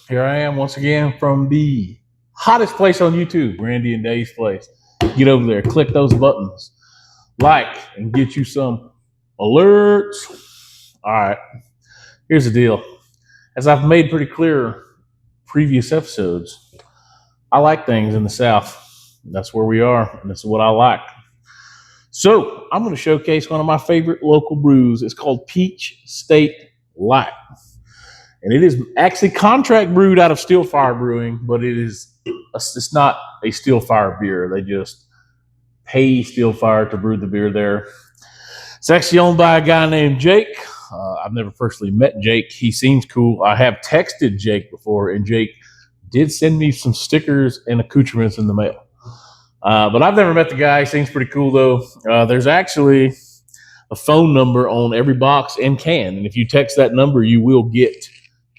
Here I am once again from the hottest place on YouTube, Randy and Dave's place. Get over there, click those buttons, like, and get you some alerts. All right, here's the deal. As I've made pretty clear previous episodes, I like things in the South. That's where we are, and this is what I like. So I'm going to showcase one of my favorite local brews. It's called Peach State Lite. And it is actually contract brewed out of Steel Fire Brewing, but it's not a Steel Fire beer. They just pay Steel Fire to brew the beer there. It's actually owned by a guy named Jake. I've never personally met Jake. He seems cool. I have texted Jake before, and Jake did send me some stickers and accoutrements in the mail. But I've never met the guy. He seems pretty cool, though. There's actually a phone number on every box and can. And if you text that number, you will get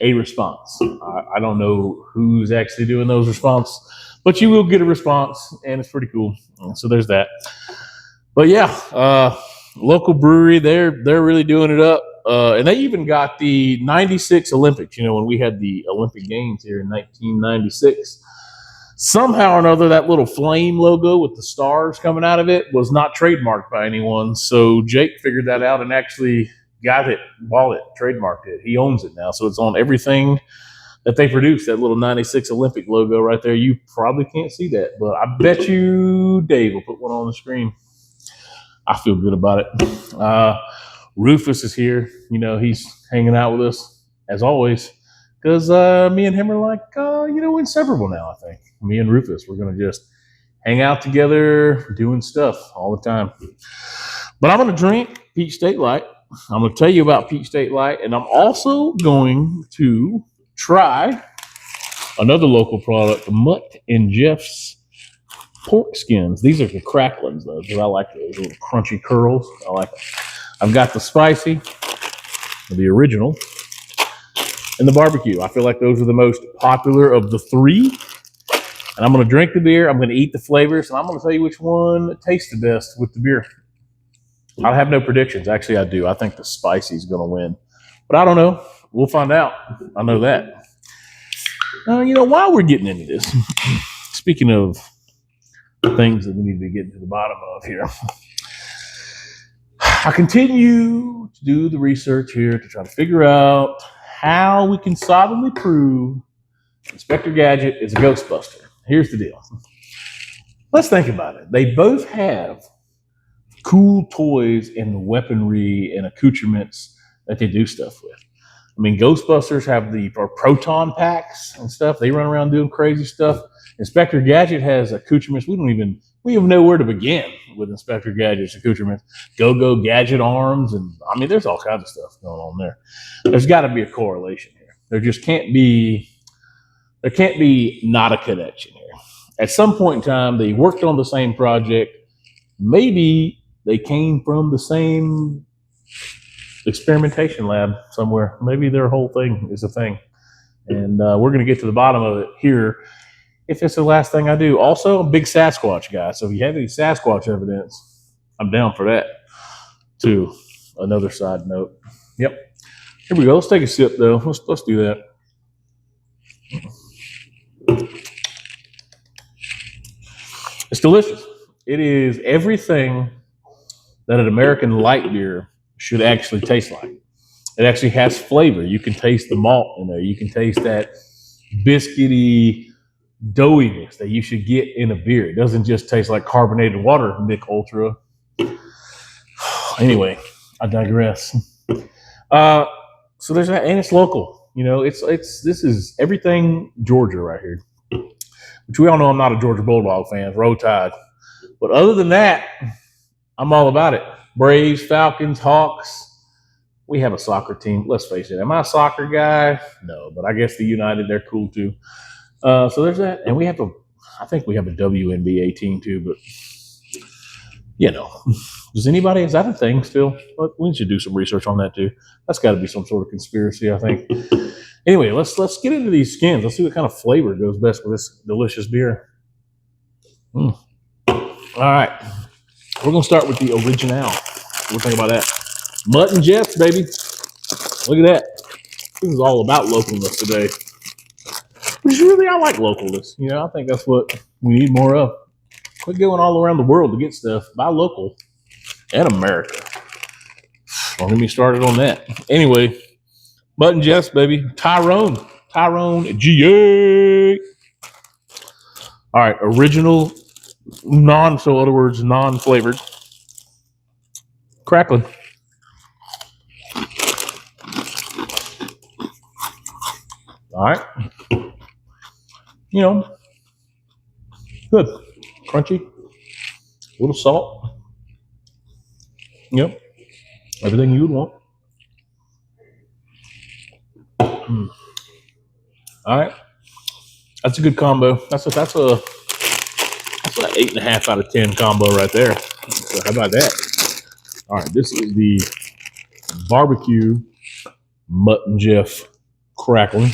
a response. I don't know who's actually doing those responses, but you will get a response, and it's pretty cool. So there's that. But yeah, local brewery, they're really doing it up. And they even got the 96 Olympics, when we had the Olympic Games here in 1996. Somehow or another, that little flame logo with the stars coming out of it was not trademarked by anyone. So Jake figured that out and actually got it, bought it, trademarked it. He owns it now. So it's on everything that they produce, that little 96 Olympic logo right there. You probably can't see that, but I bet you Dave will put one on the screen. I feel good about it. Rufus is here. He's hanging out with us as always because me and him are like, inseparable now, I think. Me and Rufus, we're going to just hang out together doing stuff all the time. But I'm going to drink Peach State Lite. I'm going to tell you about Peach State Lite, and I'm also going to try another local product, Mutt and Jeff's pork skins. These are the cracklings, though, because I like those little crunchy curls. I like them. I've got the spicy, the original, and the barbecue. I feel like those are the most popular of the three. And I'm going to drink the beer. I'm going to eat the flavors, and I'm going to tell you which one tastes the best with the beer. I have no predictions. Actually, I do. I think the spicy is going to win. But I don't know. We'll find out. I know that. While we're getting into this, speaking of things that we need to be getting to the bottom of here, I continue to do the research here to try to figure out how we can solidly prove Inspector Gadget is a Ghostbuster. Here's the deal. Let's think about it. They both have cool toys and weaponry and accoutrements that they do stuff with. I mean, Ghostbusters have the proton packs and stuff. They run around doing crazy stuff. Inspector Gadget has accoutrements. We don't even know where to begin with Inspector Gadget's accoutrements. Go-Go Gadget arms. And I mean, there's all kinds of stuff going on there. There's got to be a correlation here. There can't be not a connection here. At some point in time, they worked on the same project. Maybe they came from the same experimentation lab somewhere. Maybe their whole thing is a thing. And we're going to get to the bottom of it here if it's the last thing I do. Also, I'm a big Sasquatch guy. So if you have any Sasquatch evidence, I'm down for that too. Another side note. Yep. Here we go. Let's take a sip, though. Let's do that. It's delicious. It is everything that an American light beer should actually taste like. It actually has flavor. You can taste the malt in there. You can taste that biscuity doughiness that you should get in a beer. It doesn't just taste like carbonated water, Mick Ultra. Anyway, I digress. So there's that, and it's local. This is everything Georgia right here. Which we all know I'm not a Georgia Bulldog fan, Roll Tide. But other than that, I'm all about it. Braves, Falcons, Hawks. We have a soccer team. Let's face it. Am I a soccer guy? No, but I guess the United, they're cool too. So there's that. And I think we have a WNBA team too, but is that a thing still? We should do some research on that too. That's got to be some sort of conspiracy, I think. Anyway, let's get into these skins. Let's see what kind of flavor goes best with this delicious beer. All right. We're going to start with the original. What do you think about that? Mutt and Jeff's, baby. Look at that. This is all about localness today. Which really, I like localness. You know, I think that's what we need more of. Quit going all around the world to get stuff. Buy local in America. Don't get me started on that. Anyway, Button Jeffs, baby. Tyrone GA. All right, original, so in other words, non-flavored. Crackling. All right. You know, good. Crunchy. A little salt. Yep. Everything you would want. All right. That's a good combo. That's an 8.5 out of 10 combo right there. So how about that? All right, this is the barbecue Mutton Jeff crackling.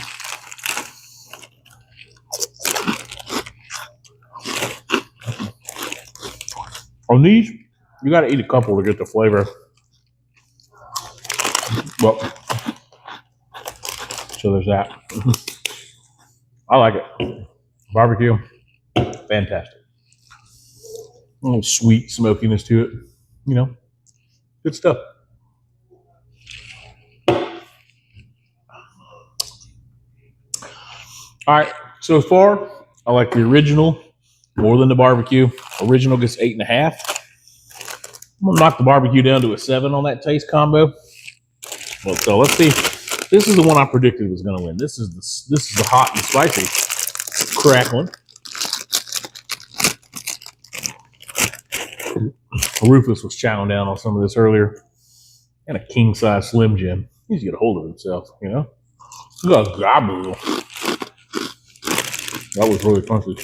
On these, you got to eat a couple to get the flavor. Well, so there's that. I like it. Barbecue, fantastic. A little sweet smokiness to it. You know, good stuff. All right, so far, I like the original more than the barbecue. Original gets 8.5. I'm gonna knock the barbecue down to a 7 on that taste combo. Well, so let's see. This is the one I predicted was gonna win. This is the hot and spicy crackling. Rufus was chowing down on some of this earlier. And a king size Slim Jim. He needs to get a hold of himself, you know. Look at gobble. That was really crunchy.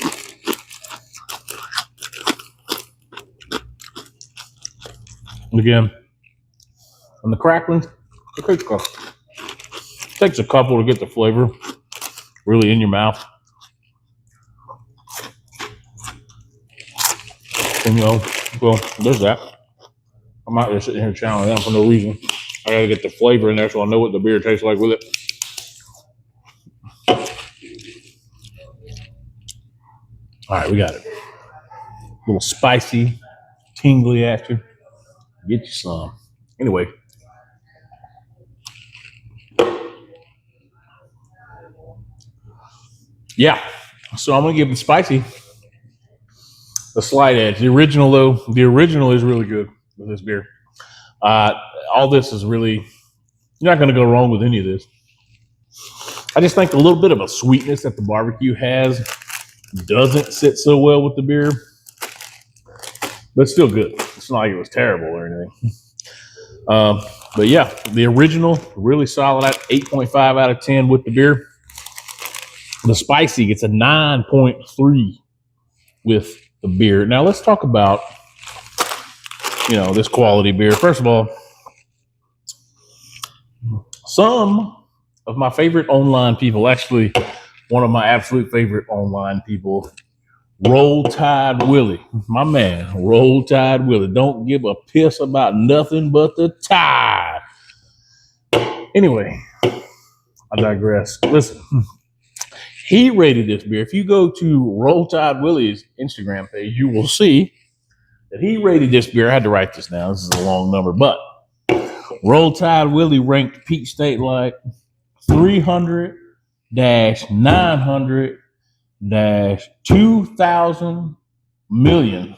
Again, on the crackling, it takes a couple to get the flavor really in your mouth. And you know, well, there's that. I'm out there sitting here chowing down for no reason. I gotta get the flavor in there so I know what the beer tastes like with it. All right, we got it. A little spicy, tingly action. Get you some. Anyway. Yeah. So I'm gonna give the spicy a slight edge. The original is really good with this beer. All this is really, you're not gonna go wrong with any of this. I just think a little bit of a sweetness that the barbecue has doesn't sit so well with the beer, but it's still good. It's not like it was terrible or anything. But yeah, the original, really solid at 8.5 out of 10 with the beer. The spicy gets a 9.3 with the beer. Now let's talk about, you know, this quality beer. First of all, some of my favorite online people, actually one of my absolute favorite online people, Roll Tide Willie, my man, Roll Tide Willie, don't give a piss about nothing but the tide. Anyway, I digress. Listen, he rated this beer. If you go to Roll Tide Willie's Instagram page, you will see that he rated this beer. I had to write this down. This is a long number, but Roll Tide Willie ranked Peach State Lite 300-900-2,000 million.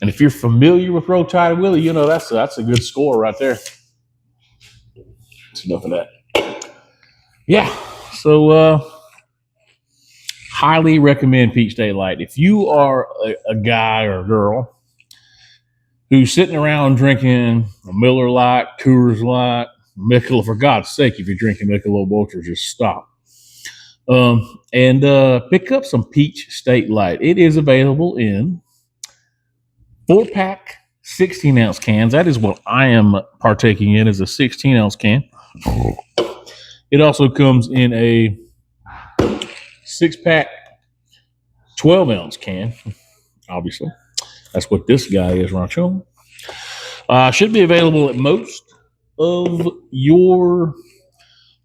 And if you're familiar with Roll Tide Willie, you know that's a good score right there. That's enough of that. Yeah, so highly recommend Peach State Lite. If you are a guy or a girl who's sitting around drinking a Miller Lite, Coors Light, Michelob, for God's sake, if you're drinking Michelob Ultra, just stop. And pick up some Peach State Lite. It is available in 4-pack, 16-ounce cans. That is what I am partaking in, is a 16-ounce can. It also comes in a 6-pack, 12-ounce can, obviously. That's what this guy is, Rancho. Should be available at most of your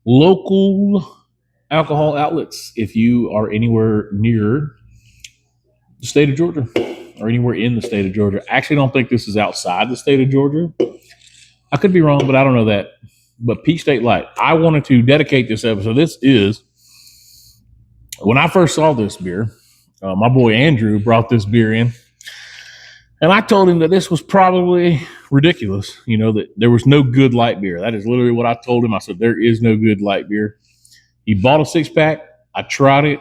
local alcohol outlets if you are anywhere near the state of Georgia or anywhere in the state of Georgia. I actually don't think this is outside the state of Georgia. I could be wrong, but I don't know that. But Peach State Lite. I wanted to dedicate this episode. This is, when I first saw this beer, my boy Andrew brought this beer in. And I told him that this was probably ridiculous, that there was no good light beer. That is literally what I told him. I said, there is no good light beer. He bought a 6-pack. I tried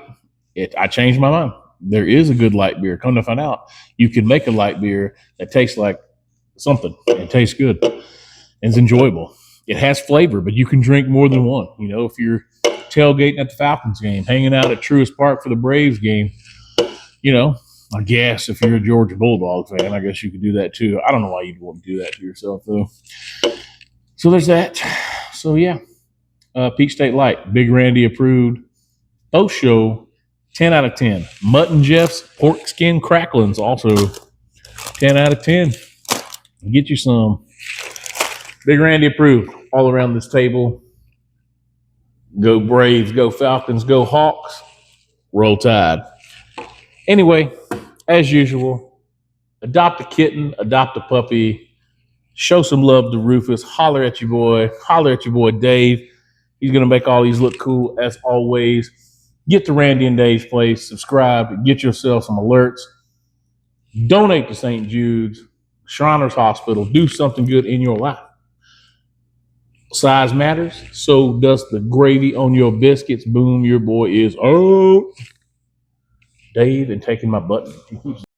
it. I changed my mind. There is a good light beer. Come to find out, you can make a light beer that tastes like something. It tastes good. And it's enjoyable. It has flavor, but you can drink more than one. If you're tailgating at the Falcons game, hanging out at Truist Park for the Braves game, I guess if you're a Georgia Bulldog fan, I guess you could do that too. I don't know why you'd want to do that to yourself, though. So there's that. So, yeah. Peach State Lite, Big Randy approved. Both show 10 out of 10. Mutton Jeff's pork skin cracklings, also 10 out of 10. Get you some. Big Randy approved all around this table. Go Braves, go Falcons, go Hawks. Roll Tide. Anyway, as usual, adopt a kitten, adopt a puppy, show some love to Rufus, holler at your boy Dave. He's going to make all these look cool as always. Get to Randy and Dave's place, subscribe, get yourself some alerts, donate to St. Jude's, Shriners Hospital, do something good in your life. Size matters, so does the gravy on your biscuits. Boom, your boy is Dave and taking my button.